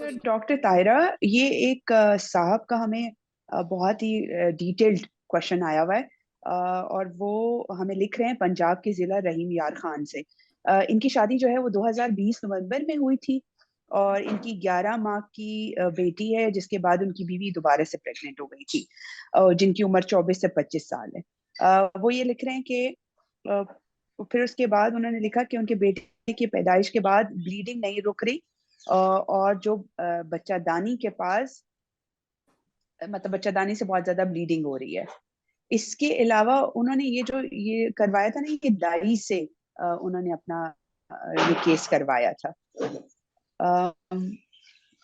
तो डॉक्टर तायरा, ये एक साहब का हमें बहुत ही डिटेल्ड क्वेश्चन आया हुआ है। और वो हमें लिख रहे हैं पंजाब के जिला रहीम यार खान से। इनकी शादी जो है वो 2020 नवंबर में हुई थी। और इनकी 11 माह की बेटी है, जिसके बाद उनकी बीवी दोबारा से प्रेग्नेंट हो गई थी, जिनकी उम्र 24 से 25 साल है। वो ये लिख रहे हैं कि अ, फिर उसके बाद उन्होंने लिखा कि उनके बेटे की पैदाइश के बाद ब्लीडिंग नहीं रुक रही। और जो बच्चादानी के पास, मतलब बच्चादानी से बहुत ज्यादा ब्लीडिंग हो रही है। इसके अलावा उन्होंने ये करवाया था ना, कि दाई से उन्होंने अपना ये केस करवाया था। अ,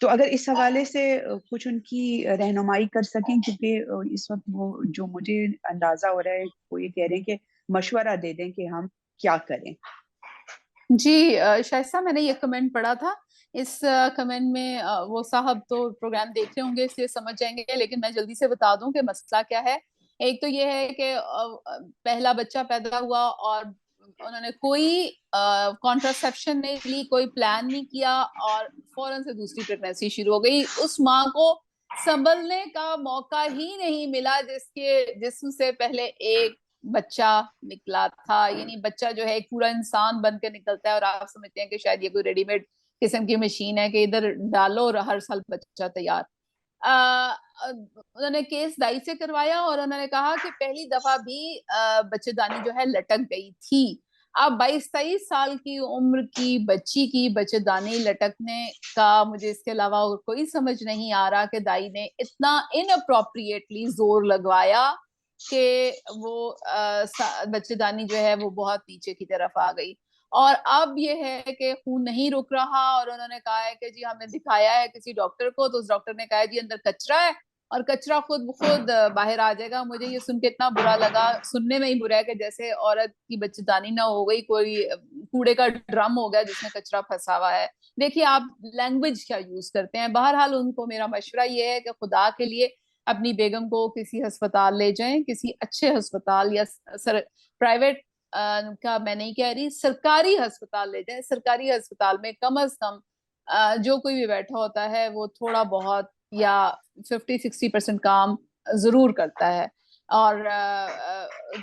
तो अगर इस हवाले से कुछ उनकी रहनुमाई कर सकें, क्योंकि इस वक्त वो, जो मुझे अंदाजा हो रहा है, वो ये कह रहे हैं कि मशवरा दे दें कि हम क्या करें। जी शाइस्ता, मैंने ये कमेंट पढ़ा था। इस कमेंट में वो साहब तो प्रोग्राम देख रहे होंगे इसलिए समझ जाएंगे, लेकिन मैं जल्दी से बता दूं कि मसला क्या है। एक तो ये है कि पहला बच्चा पैदा हुआ और उन्होंने कोई कॉन्ट्रासेप्शन नहीं ली, कोई प्लान नहीं किया, और फौरन से दूसरी प्रेगनेंसी शुरू हो गई। उस माँ को संभलने का मौका ही नहीं मिला जिसके जिस्म से पहले एक बच्चा निकला था। यानी बच्चा जो है एक पूरा इंसान बन के निकलता है, और आप समझते हैं कि शायद ये कोई रेडीमेड किस्म की मशीन है कि इधर डालो और हर साल बच्चा तैयार। उन्होंने केस दाई से करवाया और उन्होंने कहा कि पहली दफा भी बच्चेदानी जो है लटक गई थी। अब 22-23 साल की उम्र की बच्ची की बच्चेदानी लटकने का मुझे इसके अलावा और कोई समझ नहीं आ रहा कि दाई ने इतना इनअप्रोप्रिएटली जोर लगवाया कि वो बच्चेदानी जो है वो बहुत नीचे की तरफ आ गई। और अब ये है कि खून नहीं रुक रहा, और उन्होंने कहा है कि जी हमने दिखाया है किसी डॉक्टर को, तो उस डॉक्टर ने कहा है जी अंदर कचरा है और कचरा खुद खुद बाहर आ जाएगा। मुझे ये सुन के इतना बुरा लगा, सुनने में ही बुरा है, कि जैसे औरत की बच्चेदानी ना हो गई, कोई कूड़े का ड्रम हो गया जिसमें कचरा फंसा हुआ है। देखिए आप लैंग्वेज क्या यूज करते हैं। बहरहाल उनको मेरा मशवरा ये है कि खुदा के लिए अपनी बेगम को किसी अस्पताल ले जाएं, किसी अच्छे अस्पताल या प्राइवेट का मैं नहीं कह रही, सरकारी अस्पताल ले जाएं। सरकारी अस्पताल में कम अज कम जो कोई भी बैठा होता है वो थोड़ा बहुत या 50-60% काम जरूर करता है। और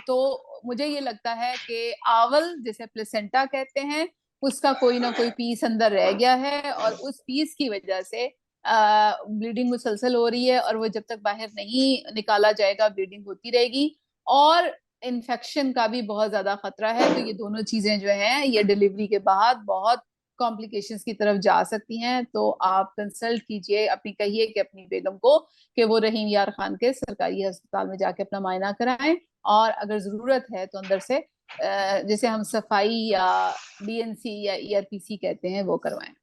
तो मुझे ये लगता है कि आवल जिसे प्लेसेंटा कहते हैं, उसका कोई ना कोई पीस अंदर रह गया है, और उस पीस की वजह से ब्लीडिंग मुसलसल हो रही है, और वो जब तक बाहर नहीं निकाला जाएगा ब्लीडिंग होती रहेगी। और इन्फेक्शन का भी बहुत ज्यादा खतरा है। तो ये दोनों चीजें जो हैं ये डिलीवरी के बाद बहुत कॉम्प्लिकेशंस की तरफ जा सकती हैं। तो आप कंसल्ट कीजिए, अपनी कहिए कि अपनी बेगम को कि वो रहीम यार खान के सरकारी अस्पताल में जाके अपना मायना कराएं, और अगर जरूरत है तो अंदर से जिसे हम सफाई या बीएनसी या ईआरपीसी कहते हैं वो करवाएं।